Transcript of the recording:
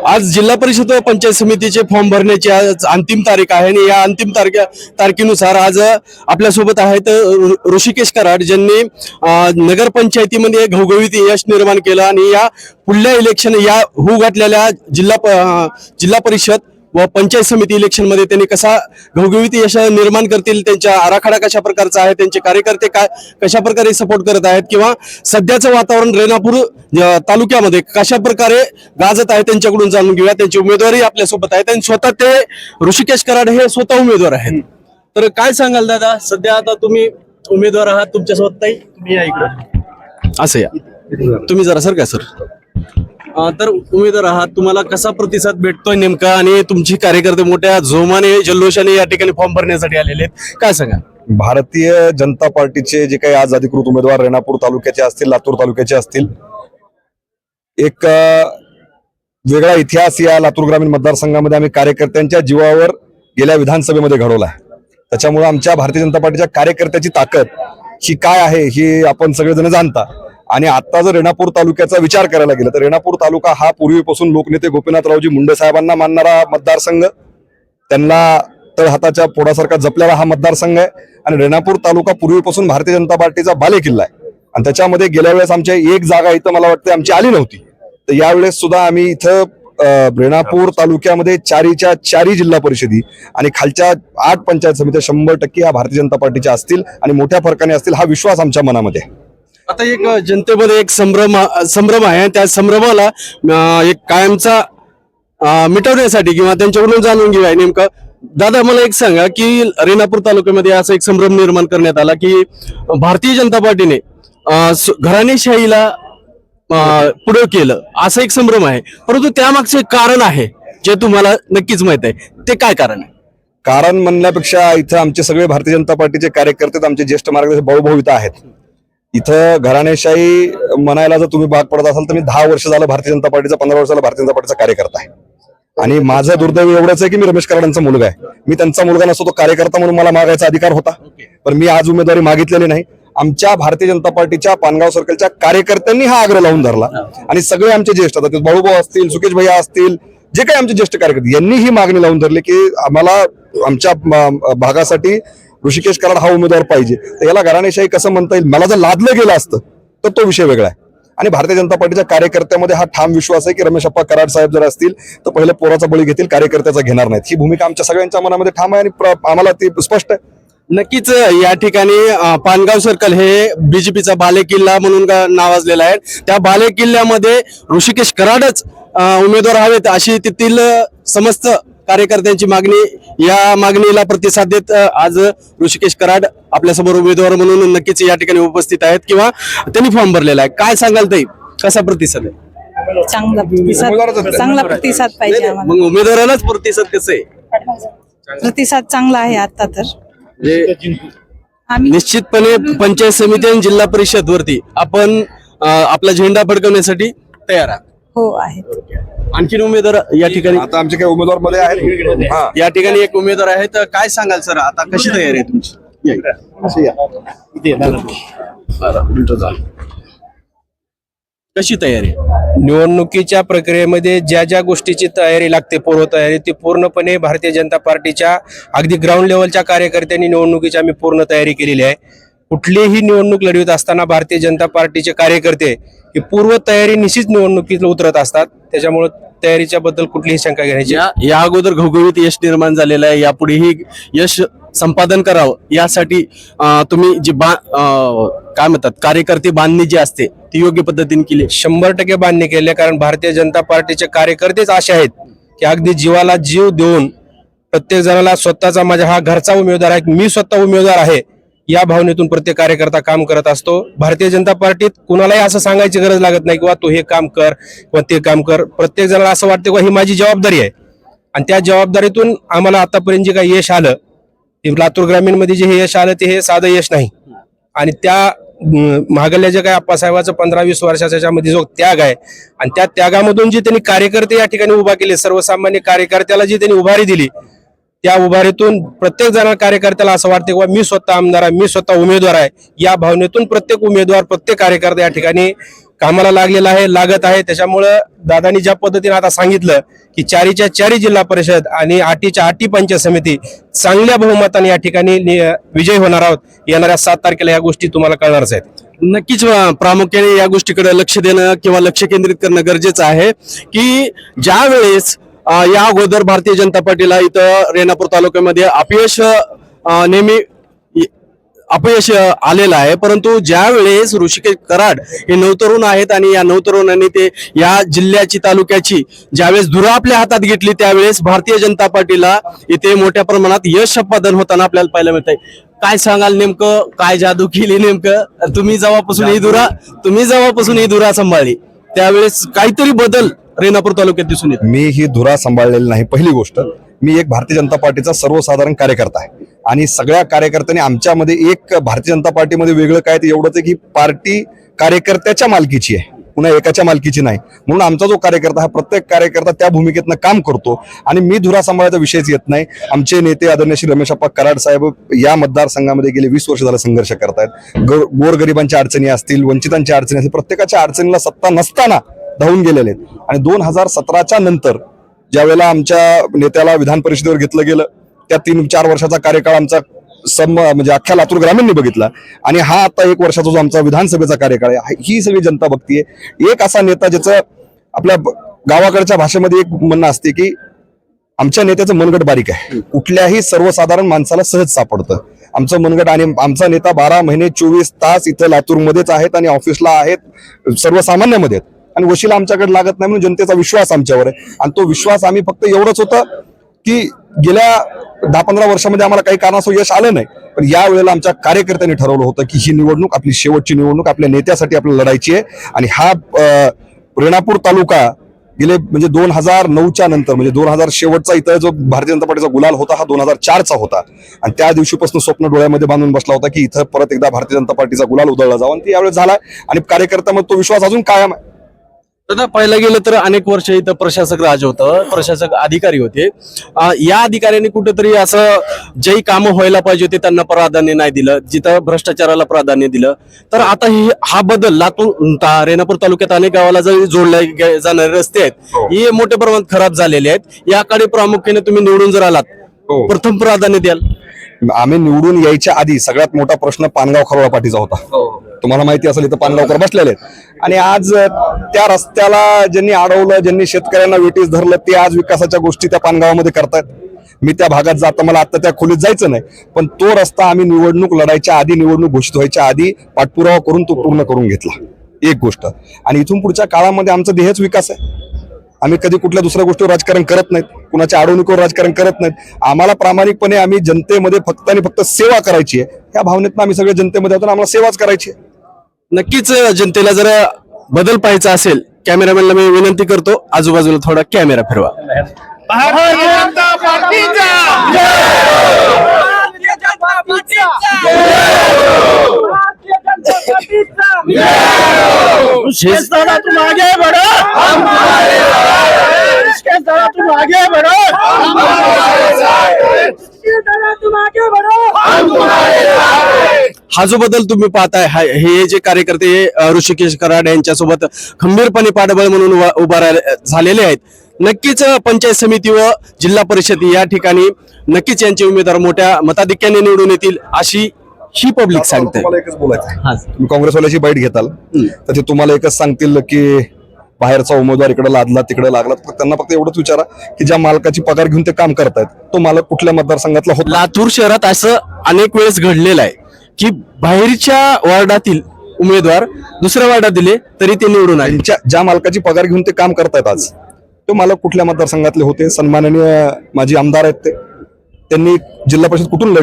आज जिल्हा परिषद व पंचायत समितीचे फॉर्म भरण्याची आज अंतिम तारीख आहे आणि या अंतिम तारखेनुसार आज आपल्यासोबत आहेत ऋषिकेश कराड, ज्यांनी नगरपंचायतीमध्ये घवघवीत यश निर्माण केलं आणि या पुढल्या इलेक्शन या होऊ घातलेल्या जिल्हा परिषद व पंचायत समिती इलेक्शन मध्ये त्यांनी कसा घवघवीत यश निर्माण करतील, त्यांचा आराखडा कशा प्रकारचा आहे, त्यांचे कार्यकर्ते कशा प्रकारे सपोर्ट करत आहेत किंवा सध्याचं वातावरण रेणापूर तालुक्यामध्ये कशा प्रकारे गाजत आहे त्यांच्याकडून जाणून घेऊया। त्यांची उमेदवारी आपल्यासोबत आहेत आणि स्वतः ते ऋषिकेश कराड हे स्वतः उमेदवार आहेत। तर काय सांगाल दादा, सध्या आता तुम्ही उमेदवार आहात, तुमच्यासोबत ताई तुम्ही या इकडे असं या, तुम्ही जरा सर काय सर तर उमेदवार आहात, तुम्हाला कसा प्रतिसाद भेटतोय नेमका आणि तुमची कार्यकर्ते मोठ्या जोमाने जल्लोषाने या ठिकाणी फॉर्म भरण्यासाठी आलेले आहेत, काय सांगा? भारतीय जनता पार्टीचे जे काही आज अधिकृत उमेदवार रेणापूर तालुक्याचे असतील, लातूर तालुक्याचे असतील, एक वेगळा इतिहास या लातूर ग्रामीण मतदारसंघामध्ये आम्ही कार्यकर्त्यांच्या जीवावर गेल्या विधानसभेमध्ये घडवला आहे। त्याच्यामुळे आमच्या भारतीय जनता पार्टीच्या कार्यकर्त्याची ताकद ही काय आहे हे आपण सगळेजण जाणता। आणि आता जर रेणापूर तालुक्याचा विचार करायला गेला तर रेणापूर तालुका हा पूर्वीपासून लोकनेते गोपीनाथरावजी मुंडे साहेबांना मानणारा मतदारसंघ, त्यांना तळहाताच्या पोडासारखा जपलेला हा मतदारसंघ आहे। आणि रेणापूर तालुका पूर्वीपासून भारतीय जनता पार्टीचा बालेकिल्ला आहे आणि त्याच्यामध्ये गेल्या वेळेस आमच्या एक जागा इथं मला वाटतं आमची आली नव्हती, तर यावेळेस सुद्धा आम्ही इथं रेणापूर तालुक्यामध्ये चारीच्या चारी जिल्हा परिषदी आणि खालच्या 8 पंचायत समित्या 100% ह्या भारतीय जनता पार्टीच्या असतील आणि मोठ्या फरकाने असतील, हा विश्वास आमच्या मनामध्ये आहे। आता एक जनतेमध्ये एक संभ्रम आहे, त्या संभ्रमाला एक कायमचा मिटवण्यासाठी किंवा त्यांच्याकडून जाणून घेऊया नेमकं। दादा मला एक सांगा की रेणापूर तालुक्यामध्ये असा एक संभ्रम निर्माण करण्यात आला की भारतीय जनता पार्टीने घराणेशाहीला पुढे केलं, असं एक संभ्रम आहे, परंतु त्यामागचं एक कारण आहे जे तुम्हाला नक्कीच माहित आहे, ते काय कारण आहे? कारण म्हणण्यापेक्षा इथं आमचे सगळे भारतीय जनता पार्टीचे कार्यकर्ते, आमचे ज्येष्ठ मार्गदर्शक भाऊ इथं आहेत। इथं घराणेशाही म्हणायला जर तुम्ही भाग पडत असाल तर मी 10 वर्ष झालं भारतीय जनता पार्टीचा, 15 वर्ष झालं भारतीय जनता पार्टीचा कार्यकर्ता आहे। आणि माझं दुर्दैव एवढंच आहे की मी रमेश कराडांचा मुलगा आहे। मी त्यांचा मुलगा नसतो, तो कार्यकर्ता म्हणून मला मागायचा अधिकार होता, पण मी आज उमेदवारी मागितलेली नाही। आमच्या भारतीय जनता पार्टीच्या पानगाव सर्कलच्या कार्यकर्त्यांनी हा आग्रह लावून धरला आणि सगळे आमचे ज्येष्ठ, आता बाळूभाऊ असतील, सुकेश भैया असतील, जे काही आमचे ज्येष्ठ कार्यकर्ते, यांनी ही मागणी लावून धरली की आम्हाला आमच्या भागासाठी ऋषिकेश कराड हा उमेदवार पाहिजे। तर याला घराणेशाही कसं म्हणता येईल, मला जर लादलं गेलं असतं तर तो विषय वेगळा आहे। आणि भारतीय जनता पार्टीच्या कार्यकर्त्यामध्ये हा ठाम विश्वास आहे की रमेश अप्पा कराड साहेब जर असतील तर पहिले पोराचा बळी घेतील, कार्यकर्त्याचा घेणार नाहीत। ही भूमिका आमच्या सगळ्यांच्या मनामध्ये ठाम आहे आणि आम्हाला ती स्पष्ट आहे। नक्कीच या ठिकाणी पानगाव सर्कल हे बीजेपीचा बालेकिल्ला म्हणून नावाजलेला आहे, त्या बालेकिल्ल्यामध्ये ऋषिकेश कराडच उमेदवार हवेत अशी तेथील समस्त कार्यकर्त्यांची मागणी, या मागणीला प्रतिसाद देत आज ऋषिकेश कराड आपल्यासमोर उमेदवार म्हणून नक्कीच या ठिकाणी उपस्थित आहेत किंवा त्यांनी फॉर्म भरलेला आहे। काय सांगाल ताई, कसा प्रतिसाद आहे? चांगला प्रतिसाद पाहिजे आम्हाला। मग उमेदवारालाच प्रतिसाद कसं आहे? प्रतिसाद चांगला आहे आता तर निश्चितपणे पंचायत समिती आणि जिल्हा परिषद वरती आपण आपला झेंडा फडकवण्यासाठी तयार आहात? हो आहे। आणखीन उमेदवार या ठिकाणी, आता आमचे काही उमेदवार मध्ये आहेत, या ठिकाणी एक उमेदवार आहे, तर काय सांगाल सर, आता कशी तयारी आहे तुमची? कशी तयारी? निवडणुकीच्या प्रक्रियेमध्ये ज्या ज्या गोष्टीची तयारी लागते, पूर्वतयारी, ती पूर्णपणे भारतीय जनता पार्टीच्या अगदी ग्राउंड लेवलच्या कार्यकर्त्यांनी निवडणुकीची आम्ही पूर्ण तयारी केलेली आहे। कुठलीही निवडणूक लढवत असताना भारतीय जनता पार्टीचे कार्यकर्ते हे पूर्व तयारी निश्चित निवडणुकीला उतरत असतात, त्याच्यामुळे तयारीच्या बद्दल कुठलीही शंका घेण्याची या अगोदर घवघवीत यश निर्माण झालेलं आहे, यापुढेही यश संपादन करावं यासाठी तुम्ही जी काय म्हणतात कार्यकर्ते बांधणी जी असते ती योग्य पद्धतीने केली? 100% बांधणी केली, कारण भारतीय जनता पार्टीचे कार्यकर्तेच असे आहेत की अगदी जीवाला जीव देऊन प्रत्येक जणाला स्वतःचा माझा हा घरचा उमेदवार आहे, मी स्वतः उमेदवार आहे या भावनेतून प्रत्येक कार्यकर्ता काम करत असतो। भारतीय जनता पार्टीत कुणालाही असं सांगायची गरज लागत नाही किंवा तू हे काम कर किंवा ते काम कर, प्रत्येक जणाला असं वाटतं की ही माझी जबाबदारी आहे आणि त्या जबाबदारीतून आम्हाला आतापर्यंत जे काही यश आलं, लातूर ग्रामीण मध्ये जे हे यश आलं ते हे साधं यश नाही आणि त्या महागल्ल्या जे काही आप्पासाहेबाचं 15-20 वर्षाच्या मध्ये जो त्याग आहे आणि त्या त्यागामधून जे त्यांनी कार्यकर्ते या ठिकाणी उभा केले, सर्वसामान्य कार्यकर्त्याला जी त्यांनी उभारी दिली, त्या उभारीतून प्रत्येक जण कार्यकर्त्याला असं वाटते की मी स्वतः आमदार आहे, मी स्वतः उमेदवार आहे, या भावनेतून प्रत्येक उमेदवार, प्रत्येक कार्यकर्ता या ठिकाणी कामाला लागलेला आहे, लागत आहे. त्याच्यामुळं दादानी ज्या पद्धतीने आता सांगितलं की 4च्या 4 जिल्हा परिषद आणि 8च्या 8 पंचायत समिती चांगल्या बहुमताने या ठिकाणी विजय होणार आहोत. येणाऱ्या 7 तारखेला या गोष्टी तुम्हाला कळणारच आहेत. नक्कीच प्रामुख्याने या गोष्टीकडे लक्ष देणं किंवा लक्ष केंद्रित करणं गरजेचं आहे की ज्या वेळेस या अगोदर भारतीय जनता पार्टीला इथं रेणापूर तालुक्यामध्ये नेहमी अपयश आलेलं आहे, परंतु ज्या वेळेस ऋषिकेश कराड हे नवतरुण आहेत आणि या नवतरुणांनी ते या जिल्ह्याची तालुक्याची ज्यावेळेस धुरा आपल्या हातात घेतली त्यावेळेस भारतीय जनता पार्टीला इथे मोठ्या प्रमाणात यश संपादन होताना आपल्याला पाहायला मिळत आहे. काय सांगाल नेमकं काय जादू केली नेमकं तुम्ही जेव्हापासून ही धुरा सांभाळली त्यावेळेस काहीतरी बदल रेणापूर तालुक्यात दिसून येतो? मी ही धुरा सांभाळलेली नाही. पहिली गोष्ट, मी एक भारतीय जनता पार्टीचा सर्वसाधारण कार्यकर्ता आहे आणि सगळ्या कार्यकर्त्यांनी आमच्यामध्ये एक भारतीय जनता पार्टीमध्ये वेगळं काय ते एवढंच आहे की पार्टी कार्यकर्त्याच्या मालकीची आहे, पुन्हा एकाच्या मालकीची नाही. म्हणून आमचा जो कार्यकर्ता हा प्रत्येक कार्यकर्ता त्या भूमिकेतनं काम करतो आणि मी धुरा सांभाळायचा विषयच येत नाही. आमचे नेते आदरणीय श्री रमेशप्पा कराड साहेब या मतदारसंघामध्ये गेले 20 वर्ष झालं संघर्ष करतायत. गोरगरिबांच्या अडचणी असतील, वंचितांच्या अडचणी असतील, प्रत्येकाच्या अडचणीला सत्ता नसताना धावून गेलेले आहेत. आणि 2017च्या नंतर ज्या वेळेला आमच्या नेत्याला विधान परिषदेवर घेतलं गेलं त्या 3-4 वर्षाचा कार्यकाळ आमचा म्हणजे अख्ख्या लातूर ग्रामीणने बघितला आणि हा आता 1 वर्षाचा जो आमचा विधानसभेचा कार्यकाळ आहे ही सगळी जनता बघतीये. एक असा नेता ज्याचं आपल्या गावाकडच्या भाषेमध्ये एक म्हणणं असते की आमच्या नेत्याचं मनगट बारीक आहे, कुठल्याही सर्वसाधारण माणसाला सहज सापडतं आमचं मनगट. आणि आमचा नेता 12 महिने 24 तास इथं लातूरमध्येच आहेत आणि ऑफिसला आहेत, सर्वसामान्यामध्ये आहेत आणि वशिला आमच्याकडे लागत नाही म्हणून जनतेचा विश्वास आमच्यावर आहे. आणि तो विश्वास आम्ही फक्त एवढंच होतं की गेल्या 10-15 वर्षामध्ये आम्हाला काही कारणास्तव यश आलं नाही, पण या वेळेला आमच्या कार्यकर्त्यांनी ठरवलं होतं की ही निवडणूक आपली शेवटची निवडणूक आपल्या नेत्यासाठी आपल्याला लढायची आहे. आणि हा रेणापूर तालुका गेले म्हणजे 2009च्या नंतर म्हणजे 2000 शेवटचा इथं जो भारतीय जनता पार्टीचा गुलाल होता हा 2004चा होता आणि त्या दिवशीपासून स्वप्न डोळ्यामध्ये बांधून बसला होता की इथं परत एकदा भारतीय जनता पार्टीचा गुलाल उधळला जावा आणि यावेळेस झाला आणि कार्यकर्त्यामध्ये तो विश्वास अजून कायम आहे. दादा पाहायला गेलं तर अनेक वर्ष इथं प्रशासक राज होतं, प्रशासक अधिकारी होते. या अधिकाऱ्यांनी कुठेतरी असं जे कामं व्हायला पाहिजे होते त्यांना प्राधान्य नाही दिलं, जिथं भ्रष्टाचाराला प्राधान्य दिलं. तर आता हा बदल रेणापूर तालुक्यात अनेक गावाला जरी जोडले जाणारे रस्ते आहेत हे मोठ्या प्रमाणात खराब झालेले आहेत. याकडे प्रामुख्याने तुम्ही निवडून जर आलात प्रथम प्राधान्य द्याल? आम्ही निवडून यायच्या आधी सगळ्यात मोठा प्रश्न पानगाव खरोळा पाटीचा होता. तुम्हाला माहिती असेल इथं पानगावकर बसलेले आहेत आणि आज त्या रस्त्याला ज्यांनी अडवलं, ज्यांनी शेतकऱ्यांना वेटीस धरलं ते आज विकासाच्या गोष्टी त्या पानगावामध्ये करतायत. मी त्या भागात जाता मला आता त्या खोलीत जायचं नाही, पण तो रस्ता आम्ही निवडणूक लढायच्या आधी, निवडणूक घोषित व्हायच्या आधी पाठपुरावा करून तो पूर्ण करून घेतला. एक गोष्ट. आणि इथून पुढच्या काळामध्ये आमचं ध्येयच विकास आहे. आम्ही कधी कुठल्या दुसऱ्या गोष्टीवर राजकारण करत नाहीत, कुणाच्या अडवणुकीवर राजकारण करत नाहीत. आम्हाला प्रामाणिकपणे आम्ही जनतेमध्ये फक्त आणि फक्त सेवा करायची आहे. या भावनेतून आम्ही सगळे जनतेमध्ये होतो, आम्हाला सेवाच करायची आहे. नक्कीच जनतेला जर बदल पाहायचा असेल कॅमेरामॅनला मी विनंती करतो आजूबाजूला थोडा कॅमेरा फिरवा. तुम आगे बढ़ो, तुम आगे बढ़ो, तुम आगे बढ़ो. हा जो बदल तुम्ही पाहताय हे जे कार्यकर्ते ऋषिकेश कराड यांच्यासोबत खंबीरपणे पाठबळ म्हणून उभा झालेले आहेत. नक्कीच पंचायत समिती व जिल्हा परिषद या ठिकाणी नक्कीच यांचे उमेदवार मोठ्या मताधिक्याने निवडून येतील अशी ही पब्लिक सांगते. तुम्हाला एकच बोलायचं आहे, तुम्ही काँग्रेसवाल्याची बाईट घेताल तर ते तुम्हाला एकच सांगतील की बाहेरचा उमेदवार इकडे लादला तिकडे लागला. त्यांना फक्त एवढंच विचारा की ज्या मालकाची पगार घेऊन ते काम करतायत तो मालक कुठल्या मतदारसंघातला होता. लातूर शहरात असं अनेक वेळेस घडलेलं आहे की बाहेरच्या वार्डातील उमेदवार दुसऱ्या वार्डात दिले तरी ते निवडून आले. ज्या मालकाची पगार घेऊन ते काम करतायत आज तो मालक कुठल्या मतदारसंघातले होते? सन्माननीय माजी आमदार आहेत ते, त्यांनी जिल्हा परिषद कुठून लढली